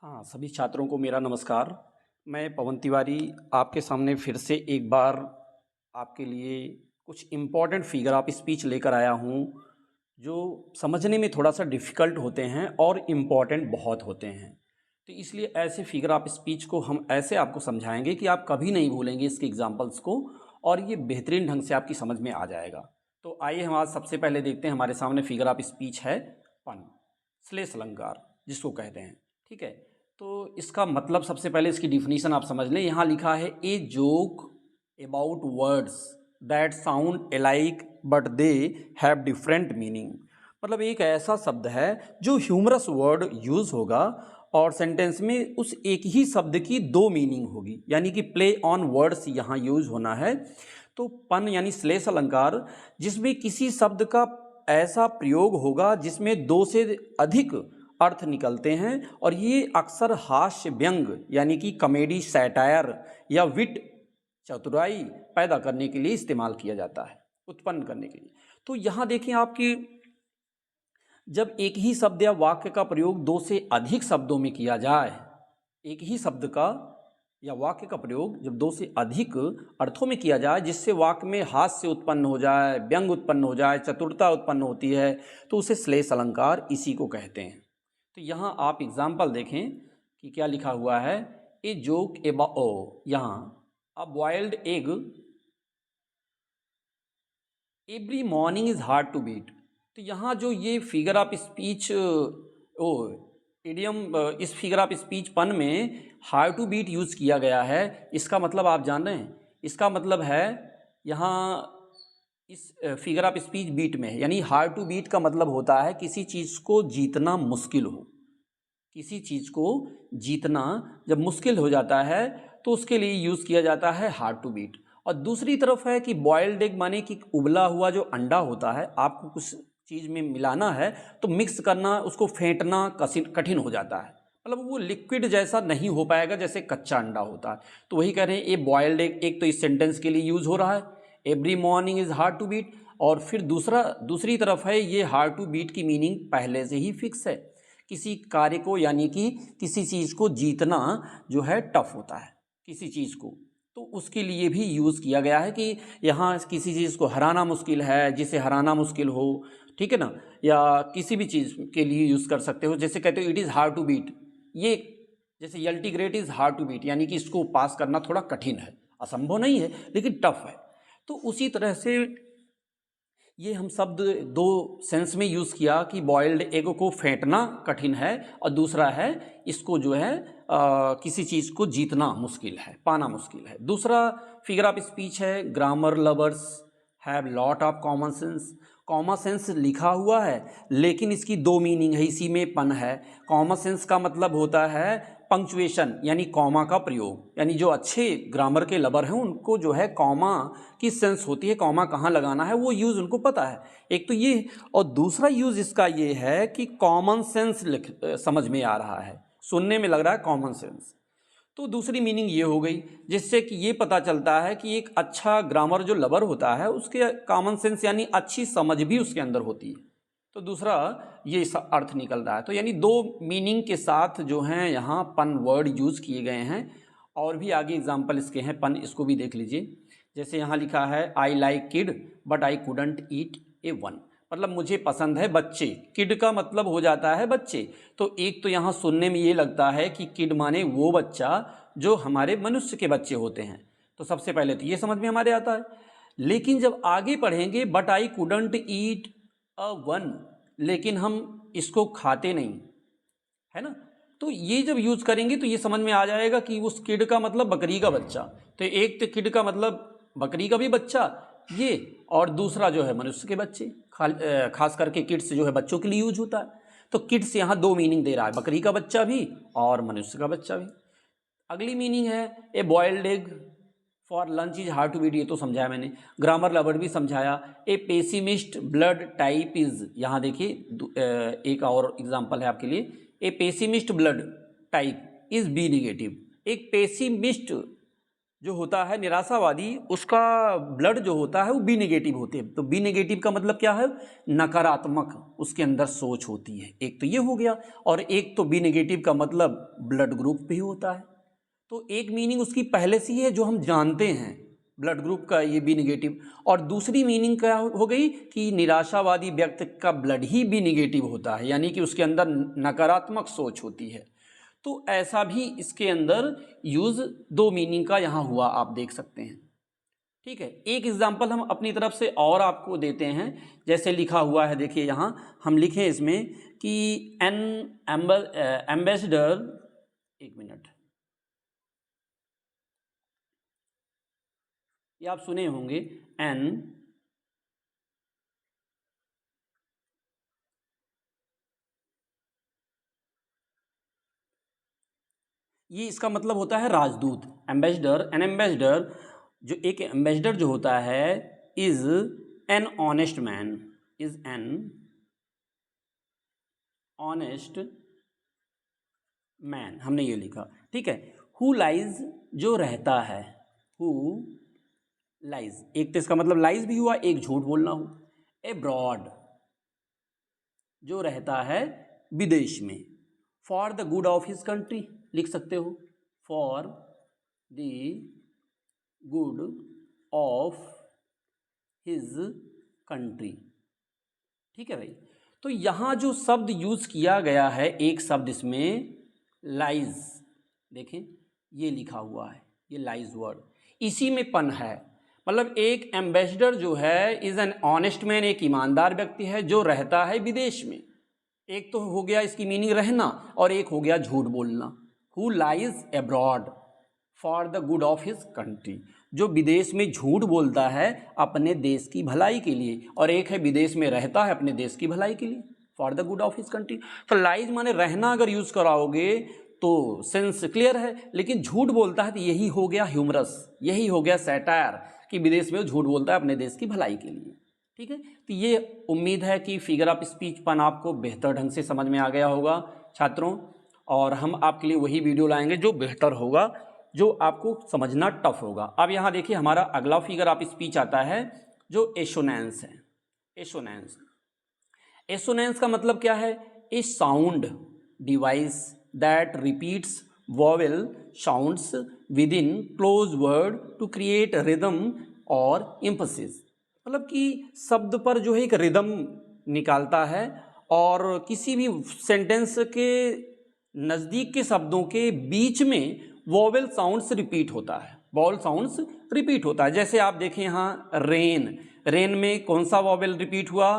हाँ, सभी छात्रों को मेरा नमस्कार। मैं पवन तिवारी आपके सामने फिर से एक बार आपके लिए कुछ इम्पोर्टेंट फिगर ऑफ स्पीच लेकर आया हूँ, जो समझने में थोड़ा-सा डिफ़िकल्ट होते हैं और इम्पोर्टेंट बहुत होते हैं। तो इसलिए ऐसे फिगर ऑफ स्पीच को हम ऐसे आपको समझाएँगे कि आप कभी नहीं भूलेंगे इसके एग्ज़ाम्पल्स को और ये बेहतरीन ढंग से आपकी समझ में आ जाएगा। तो आइए हम आज सबसे पहले देखते हैं हमारे सामने फिगर ऑफ स्पीच है पन, श्लेष अलंकार जिसको कहते हैं, ठीक है? तो इसका मतलब सबसे पहले इसकी डिफिनीशन आप समझ लें। यहाँ लिखा है ए joke about words that sound alike but they have different meaning. मतलब एक ऐसा शब्द है जो ह्यूमरस वर्ड यूज़ होगा और सेंटेंस में उस एक ही शब्द की दो मीनिंग होगी, यानी कि प्ले ऑन वर्ड्स यहाँ यूज होना है। तो पन यानी श्लेष अलंकार जिसमें किसी शब्द का ऐसा प्रयोग होगा जिसमें दो से अधिक अर्थ निकलते हैं और ये अक्सर हास्य व्यंग यानी कि कॉमेडी सैटायर या विट चतुराई पैदा करने के लिए इस्तेमाल किया जाता है, उत्पन्न करने के लिए। तो यहाँ देखें आपकी जब एक ही शब्द या वाक्य का प्रयोग दो से अधिक शब्दों में किया जाए, एक ही शब्द का या वाक्य का प्रयोग जब दो से अधिक अर्थों में किया जाए जिससे वाक्य में हास्य उत्पन्न हो जाए, व्यंग उत्पन्न हो जाए, चतुरता उत्पन्न होती है, तो उसे श्लेष अलंकार इसी को कहते हैं। तो यहाँ आप एग्जाम्पल देखें कि क्या लिखा हुआ है। ए जोक अबाउट, यहाँ a boiled egg every morning is hard to beat. तो यहाँ जो ये figure of speech or idiom, इस फिगर ऑफ स्पीच पन में हार्ड टू बीट यूज़ किया गया है, इसका मतलब आप जान रहे हैं, इसका मतलब है यहाँ इस फिगर ऑफ स्पीच बीट में है, यानी हार्ड टू बीट का मतलब होता है किसी चीज़ को जीतना मुश्किल हो। किसी चीज़ को जीतना जब मुश्किल हो जाता है तो उसके लिए यूज़ किया जाता है हार्ड टू बीट। और दूसरी तरफ है कि बॉयल्ड एग माने कि उबला हुआ जो अंडा होता है, आपको कुछ चीज़ में मिलाना है तो मिक्स करना, उसको फेंटना कठिन हो जाता है, मतलब वो लिक्विड जैसा नहीं हो पाएगा जैसे कच्चा अंडा होता है। तो वही कह रहे हैं, ये बॉयल्ड एग एक तो इस सेंटेंस के लिए यूज़ हो रहा है, every morning is hard to beat, और फिर दूसरी तरफ है ये हार्ड टू बीट की मीनिंग पहले से ही फिक्स है। किसी कार्य को यानी कि किसी चीज़ को जीतना जो है टफ होता है किसी चीज़ को, तो उसके लिए भी यूज़ किया गया है कि यहाँ किसी चीज़ को हराना मुश्किल है, जिसे हराना मुश्किल हो, ठीक है ना, या किसी भी चीज़ के लिए यूज़ कर सकते हो। जैसे कहते हो it is hard to beat, ये जैसे एल्टीग्रेट इज़ हार्ड टू बीट, यानी कि इसको पास करना थोड़ा कठिन है, असंभव नहीं है लेकिन टफ है। तो उसी तरह से ये हम शब्द दो सेंस में यूज़ किया कि बॉयल्ड एग को फेंटना कठिन है और दूसरा है इसको जो है किसी चीज़ को जीतना मुश्किल है, पाना मुश्किल है। दूसरा फिगर ऑफ स्पीच है grammar lovers have lot of common sense. Common sense लिखा हुआ है लेकिन इसकी दो मीनिंग है, इसी में पन है। कॉमन सेंस का मतलब होता है पंक्चुएशन यानी कॉमा का प्रयोग, यानी जो अच्छे ग्रामर के लवर हैं उनको जो है कॉमा की सेंस होती है, कॉमा कहाँ लगाना है वो यूज़ उनको पता है। एक तो ये, और दूसरा यूज़ इसका ये है कि कॉमन सेंस समझ में आ रहा है, सुनने में लग रहा है कॉमन सेंस। तो दूसरी मीनिंग ये हो गई जिससे कि ये पता चलता है कि एक अच्छा ग्रामर जो लवर होता है उसके कॉमन सेंस यानी अच्छी समझ भी उसके अंदर होती है। तो दूसरा ये अर्थ निकल रहा है। तो यानी दो मीनिंग के साथ जो हैं यहाँ पन वर्ड यूज़ किए गए हैं। और भी आगे एग्जाम्पल इसके हैं पन, इसको भी देख लीजिए। जैसे यहाँ लिखा है I like kid but I couldn't eat A one, मतलब मुझे पसंद है बच्चे। किड का मतलब हो जाता है बच्चे। तो एक तो यहाँ सुनने में ये लगता है कि किड माने वो बच्चा जो हमारे मनुष्य के बच्चे होते हैं, तो सबसे पहले तो ये समझ में हमारे आता है। लेकिन जब आगे पढ़ेंगे but I couldn't eat a one, लेकिन हम इसको खाते नहीं है ना, तो ये जब यूज करेंगे तो ये समझ में आ जाएगा कि उस किड का मतलब बकरी का बच्चा। तो एक तो किड का मतलब बकरी का भी बच्चा ये, और दूसरा जो है मनुष्य के बच्चे, खास करके किड्स जो है बच्चों के लिए यूज होता है। तो किड्स यहाँ दो मीनिंग दे रहा है, बकरी का बच्चा भी और मनुष्य का बच्चा भी। अगली मीनिंग है a boiled egg for lunch is hard to beat, ये तो समझाया मैंने, ग्रामर लवर भी समझाया। A pessimist blood type is, यहाँ देखिए एक और एग्जांपल है आपके लिए, a pessimist blood type is B negative. एक पेसिमिस्ट जो होता है निराशावादी, उसका ब्लड जो होता है वो बी नेगेटिव होते हैं। तो बी नेगेटिव का मतलब क्या है? नकारात्मक उसके अंदर सोच होती है। एक तो ये हो गया, और एक तो बी नेगेटिव का मतलब ब्लड ग्रुप भी होता है। तो एक मीनिंग उसकी पहले से ही है जो हम जानते हैं ब्लड ग्रुप का, ये बी नेगेटिव। और दूसरी मीनिंग क्या हो गई कि निराशावादी व्यक्ति का ब्लड ही बी नेगेटिव होता है, यानी कि उसके अंदर नकारात्मक सोच होती है। तो ऐसा भी इसके अंदर यूज़ दो मीनिंग का यहाँ हुआ, आप देख सकते हैं। ठीक है, एक एग्जाम्पल हम अपनी तरफ से और आपको देते हैं। जैसे लिखा हुआ है, देखिए यहाँ हम लिखें इसमें कि एन एम्बेसडर, एक मिनट, ये आप सुने होंगे, एन ये इसका मतलब होता है राजदूत। एम्बेसडर, एन एम्बेसडर, जो एक एम्बेसडर जो होता है, is an honest man, is an honest man, हमने ये लिखा। ठीक है, हु लाइज जो रहता है, हु लाइज, एक तो इसका मतलब लाइज भी हुआ, एक झूठ बोलना हुआ। एब्रॉड जो रहता है विदेश में। For the good of his country लिख सकते हो, for the good of his country. ठीक है भाई, तो यहाँ जो शब्द यूज किया गया है, एक शब्द इसमें लाइज, देखें ये लिखा हुआ है, ये लाइज वर्ड, इसी में पन है। मतलब एक एम्बेसडर जो है इज एन ऑनेस्ट मैन, एक ईमानदार व्यक्ति है जो रहता है विदेश में। एक तो हो गया इसकी मीनिंग रहना, और एक हो गया झूठ बोलना। Who lies abroad for the good of his country, जो विदेश में झूठ बोलता है अपने देश की भलाई के लिए, और एक है विदेश में रहता है अपने देश की भलाई के लिए, for the good of his country. तो लाइज माने रहना अगर यूज कराओगे तो सेंस क्लियर है, लेकिन झूठ बोलता है तो यही हो गया ह्यूमरस, यही हो गया सैटायर, कि विदेश में झूठ बोलता है अपने देश की भलाई के लिए। ठीक है, तो ये उम्मीद है कि फिगर ऑफ स्पीच पन आपको बेहतर ढंग से समझ में आ गया होगा छात्रों, और हम आपके लिए वही वीडियो लाएंगे जो बेहतर होगा, जो आपको समझना टफ होगा। अब यहाँ देखिए हमारा अगला फिगर ऑफ स्पीच आता है जो एसोनेंस है। एसोनेंस, एसोनेंस का मतलब क्या है? A sound device that repeats vowel sounds within close word to create rhythm और एम्फसिस। मतलब कि शब्द पर जो है एक रिदम निकालता है, और किसी भी सेंटेंस के नज़दीक के शब्दों के बीच में वॉवेल साउंड्स रिपीट होता है, वॉवेल साउंड्स रिपीट होता है। जैसे आप देखें यहाँ रेन, रेन में कौन सा वॉवेल रिपीट हुआ?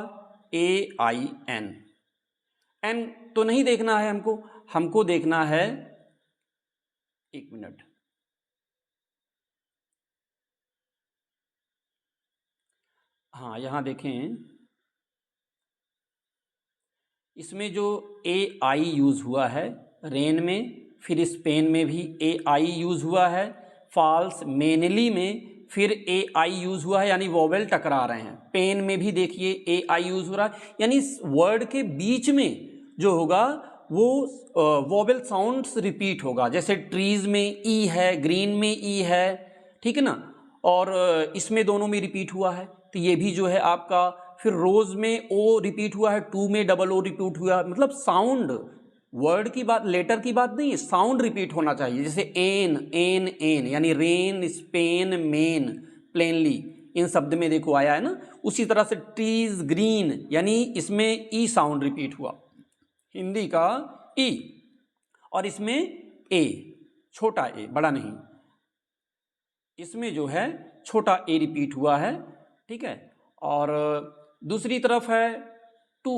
ए आई एन। एन तो नहीं देखना है हमको, हमको देखना है, एक मिनट, हाँ यहाँ देखें, इसमें जो ए आई यूज़ हुआ है रेन में, फिर स्पेन में भी ए आई यूज़ हुआ है, फॉल्स मेनली में फिर ए आई यूज़ हुआ है, यानी वॉवेल टकरा रहे हैं। पेन में भी देखिए ए आई यूज़ हो रहा है, यानी वर्ड के बीच में जो होगा वो वॉवेल साउंड्स रिपीट होगा। जैसे ट्रीज़ में ई है, ग्रीन में ई है, ठीक है ना, और इसमें दोनों में रिपीट हुआ है, तो ये भी जो है आपका। फिर रोज़ में ओ रिपीट हुआ है, टू में डबल ओ रिपीट हुआ है। मतलब साउंड, वर्ड की बात, लेटर की बात नहीं है, साउंड रिपीट होना चाहिए। जैसे एन एन एन, यानी रेन, स्पेन, मेन, प्लेनली, इन शब्द में देखो आया है ना। उसी तरह से ट्रीज, ग्रीन, यानी इसमें ई साउंड रिपीट हुआ, हिंदी का ई, और इसमें ए, छोटा ए, बड़ा नहीं, इसमें जो है छोटा ए रिपीट हुआ है। ठीक है, और दूसरी तरफ है टू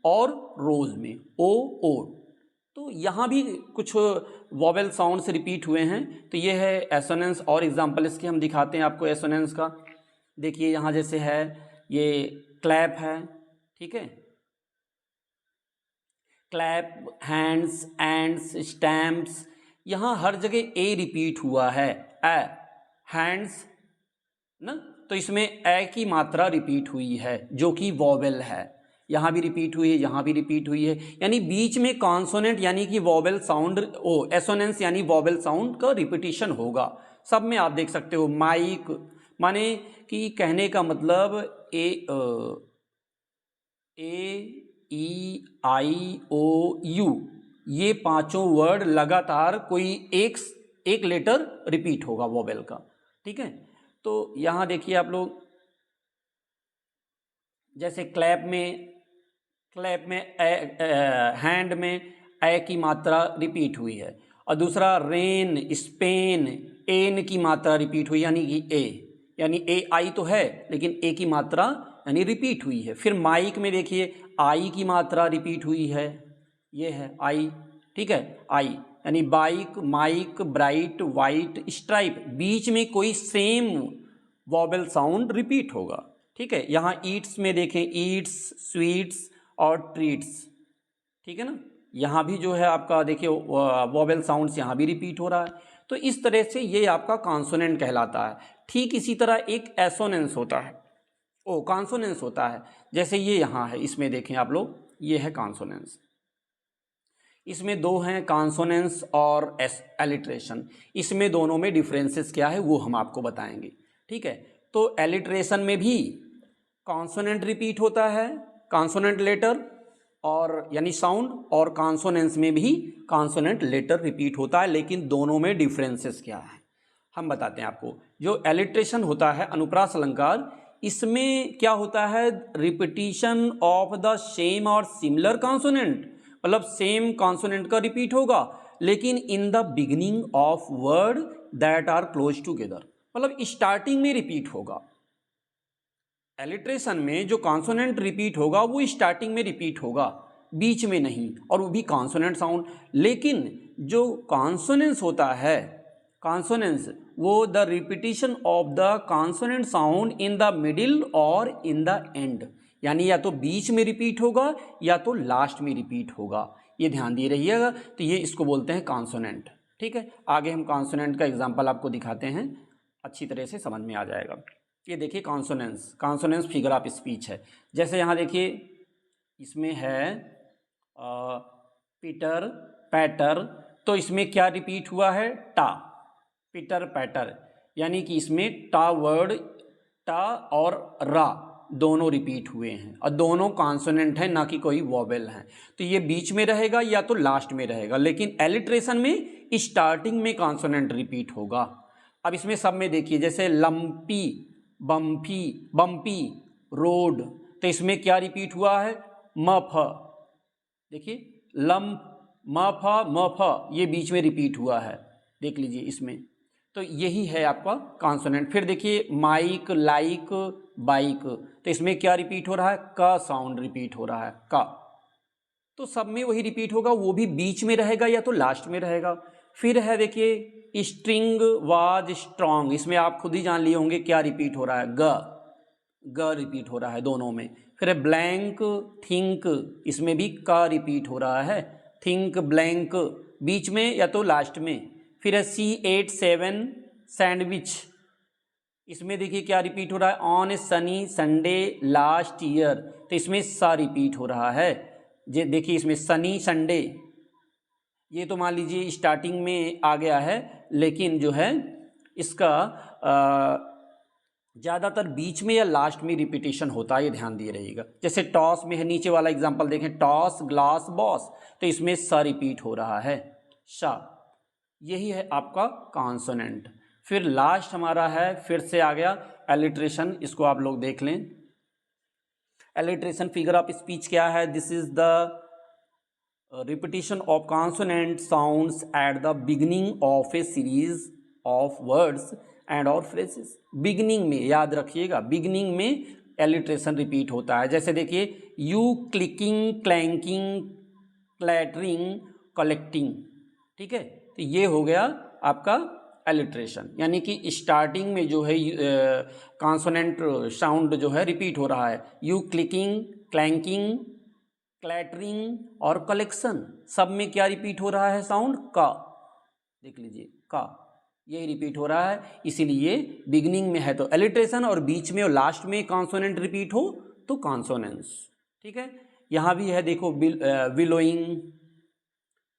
और रोज में ओ ओ, तो यहाँ भी कुछ वॉवेल साउंड्स रिपीट हुए हैं। तो ये है एसोनेंस, और एग्जांपल इसके हम दिखाते हैं आपको एसोनेंस का। देखिए यहाँ जैसे है ये क्लैप है, ठीक है, क्लैप, हैंड्स, एंड्स, स्टैम्प्स, यहाँ हर जगह ए रिपीट हुआ है, ए, हैंड्स ना, तो इसमें ए की मात्रा रिपीट हुई है जो कि वॉवेल है, यहाँ भी रिपीट हुई है, यहाँ भी रिपीट हुई है, यानी बीच में कॉन्सोनेंट यानी कि वॉवेल साउंड, ओ एसोनेंस यानी वॉवेल साउंड का रिपीटिशन होगा। सब में आप देख सकते हो। माइक माने कि कहने का मतलब ए ई आई ओ यू, ये पांचों वर्ड लगातार कोई एक लेटर रिपीट होगा वोवेल का। ठीक है, तो यहाँ देखिए आप लोग, जैसे क्लैप में हैंड में ए की मात्रा रिपीट हुई है, और दूसरा रेन स्पेन एन की मात्रा रिपीट हुई, यानी कि यानी ए आई तो है लेकिन ए की मात्रा यानी रिपीट हुई है। फिर माइक में देखिए आई की मात्रा रिपीट हुई है, ये है आई। ठीक है, आई यानी bike mike bright white stripe, बीच में कोई सेम वॉवेल साउंड रिपीट होगा। ठीक है, यहाँ ईट्स में देखें ईट्स स्वीट्स और ट्रीट्स। ठीक है ना, यहाँ भी जो है आपका देखिए वॉवेल साउंड्स यहाँ भी रिपीट हो रहा है। तो इस तरह से ये आपका कॉन्सोनेंट कहलाता है। ठीक इसी तरह एक एसोनेंस होता है, कॉन्सोनेंस होता है। जैसे ये यहाँ है, इसमें देखें आप लोग, ये है कॉन्सोनेंस। इसमें दो हैं, कॉन्सोनेंस और एलिट्रेशन। इसमें दोनों में डिफरेंसेस क्या है वो हम आपको बताएंगे। ठीक है, तो एलिट्रेशन में भी कॉन्सोनेंट रिपीट होता है, कॉन्सोनेंट लेटर और यानी साउंड, और कॉन्सोनेंस में भी कॉन्सोनेंट लेटर रिपीट होता है, लेकिन दोनों में डिफरेंसेस क्या है हम बताते हैं आपको। जो एलिट्रेशन होता है, अनुप्रास अलंकार, इसमें क्या होता है, repetition of the same or similar consonant, मतलब सेम कॉन्सोनेंट का रिपीट होगा लेकिन in the beginning of word that are close together, मतलब स्टार्टिंग में रिपीट होगा। एलिट्रेशन में जो कॉन्सोनेंट रिपीट होगा वो स्टार्टिंग में रिपीट होगा, बीच में नहीं, और वो भी कॉन्सोनेंट साउंड। लेकिन जो कॉन्सोनेंस होता है, कॉन्सोनेंस वो the repetition of the consonant sound in the middle और इन द एंड, यानी या तो बीच में रिपीट होगा या तो लास्ट में रिपीट होगा। ये ध्यान दिए रहिएगा। तो ये इसको बोलते हैं कॉन्सोनेंट। ठीक है, आगे हम कॉन्सोनेंट का एग्जाम्पल आपको दिखाते हैं, अच्छी तरह से समझ में आ जाएगा। ये देखिए कॉन्सोनेंस फिगर ऑफ स्पीच है। जैसे यहाँ देखिए इसमें है पीटर पैटर, तो इसमें क्या रिपीट हुआ है, टा, पीटर पैटर, यानी कि इसमें टा वर्ड, टा और रा दोनों रिपीट हुए हैं और दोनों कॉन्सोनेंट हैं, ना कि कोई वॉवेल हैं। तो ये बीच में रहेगा या तो लास्ट में रहेगा, लेकिन एलिट्रेशन में स्टार्टिंग में कॉन्सोनेंट रिपीट होगा। अब इसमें सब में देखिए, जैसे लंपी बम्पी बम्पी रोड, तो इसमें क्या रिपीट हुआ है, म फ, देखिए लम्प म फ म फ, ये बीच में रिपीट हुआ है, देख लीजिए इसमें। तो यही है आपका कॉन्सोनेंट। फिर देखिए माइक लाइक बाइक, तो इसमें क्या रिपीट हो रहा है, का साउंड रिपीट हो रहा है, का। तो सब में वही रिपीट होगा, वो भी बीच में रहेगा या तो लास्ट में रहेगा। फिर है देखिए स्ट्रिंग वाज स्ट्रॉन्ग, इसमें आप खुद ही जान लिए होंगे क्या रिपीट हो रहा है, ग रिपीट हो रहा है दोनों में। फिर है ब्लैंक थिंक, इसमें भी का रिपीट हो रहा है, थिंक ब्लैंक, बीच में या तो लास्ट में। फिर है C87 सैंडविच, इसमें देखिए क्या रिपीट हो रहा है, on A Sunny Sunday last year, तो इसमें सा रिपीट हो रहा है। ये देखिए इसमें सनी संडे, ये तो मान लीजिए स्टार्टिंग में आ गया है, लेकिन जो है इसका ज़्यादातर बीच में या लास्ट में रिपीटेशन होता है, ये ध्यान दिए रहिएगा। जैसे टॉस में है, नीचे वाला एग्जांपल देखें, टॉस ग्लास बॉस, तो इसमें सा रिपीट हो रहा है, शा। यही है आपका कॉन्सोनेंट। फिर लास्ट हमारा है, फिर से आ गया एलिट्रेशन, इसको आप लोग देख लें। एलिट्रेशन फिगर ऑफ स्पीच क्या है, this is the repetition of consonant sounds at the beginning of A series of words and और फ्रेजेस। बिगिनिंग में याद रखिएगा, बिगिनिंग में एलिट्रेशन रिपीट होता है। जैसे देखिए यू क्लिकिंग क्लैंकिंग क्लैटरिंग कलेक्टिंग, ठीक है, तो ये हो गया आपका एलिट्रेशन, यानी कि स्टार्टिंग में जो है कॉन्सोनेंट साउंड जो है रिपीट हो रहा है, यू क्लिकिंग क्लैंकिंग क्लैटरिंग और कलेक्शन, सब में क्या रिपीट हो रहा है साउंड, का। देख लीजिए का, यही रिपीट हो रहा है, इसीलिए बिगिनिंग में है तो एलिट्रेशन और बीच में और लास्ट में कॉन्सोनेंट रिपीट हो तो कॉन्सोनेंस। ठीक है, यहाँ भी है देखो विलोइंग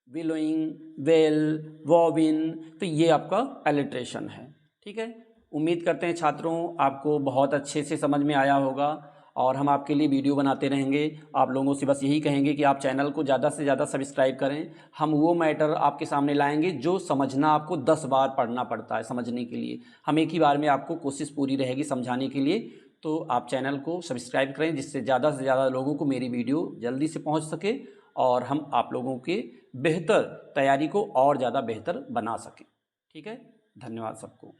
विलोइंग, वेल, वॉविन, तो ये आपका एलिट्रेशन है। ठीक है, उम्मीद करते हैं छात्रों आपको बहुत अच्छे से समझ में आया होगा और हम आपके लिए वीडियो बनाते रहेंगे। आप लोगों से बस यही कहेंगे कि आप चैनल को ज़्यादा से ज़्यादा सब्सक्राइब करें। हम वो मैटर आपके सामने लाएंगे जो समझना आपको 10 बार पढ़ना पड़ता है समझने के लिए। हम एक ही बार में आपको कोशिश पूरी रहेगी समझाने के लिए। तो आप चैनल को सब्सक्राइब करें जिससे ज़्यादा से ज़्यादा लोगों को मेरी वीडियो जल्दी से पहुँच सके और हम आप लोगों के बेहतर तैयारी को और ज़्यादा बेहतर बना सकें। ठीक है, धन्यवाद सबको।